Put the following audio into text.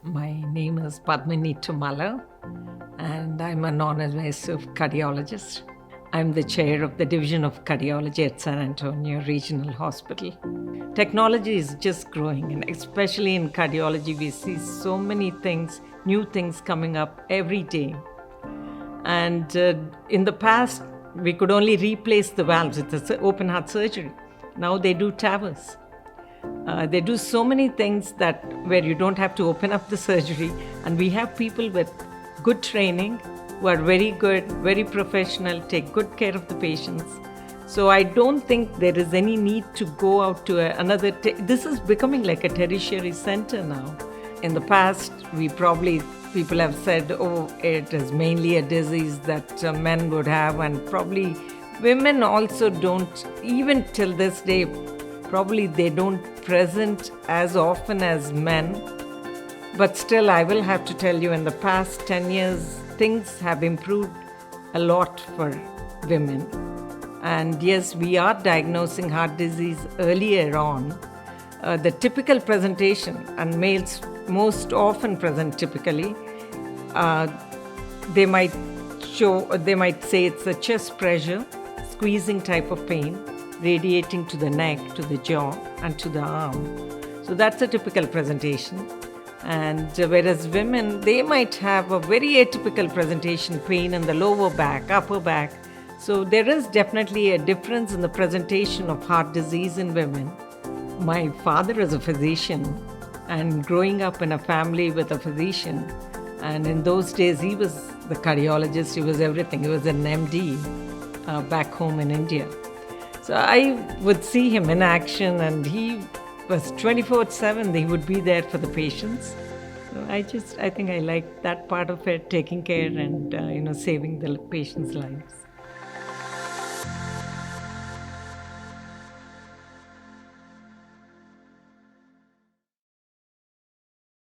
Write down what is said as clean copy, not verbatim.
My name is Padmini Tummala, and I'm a non-invasive cardiologist. I'm the chair of the Division of Cardiology at San Antonio Regional Hospital. Technology is just growing, and especially in cardiology, we see so many things, new things coming up every day. And in the past, we could only replace the valves with the open heart surgery. Now they do TAVRs. They do so many things that where you don't have to open up the surgery, and we have people with good training who are very good, very professional, take good care of the patients. So I don't think there is any need to go out to another. This is becoming like a tertiary center now. In the past, people have said, oh, it is mainly a disease that men would have, and probably women also don't, even till this day, probably they don't present as often as men. But still, I will have to tell you, in the past 10 years, things have improved a lot for women. And yes, we are diagnosing heart disease earlier on. The typical presentation, and males most often present typically, they might say it's a chest pressure, squeezing type of pain, radiating to the neck, to the jaw, and to the arm. So that's a typical presentation. And whereas women, they might have a very atypical presentation, pain in the lower back, upper back. So there is definitely a difference in the presentation of heart disease in women. My father is a physician, and growing up in a family with a physician, and in those days he was the cardiologist, he was everything. He was an M.D. Back home in India. So I would see him in action, and he was 24/7. He would be there for the patients. So I think I like that part of it, taking care and saving the patients' lives.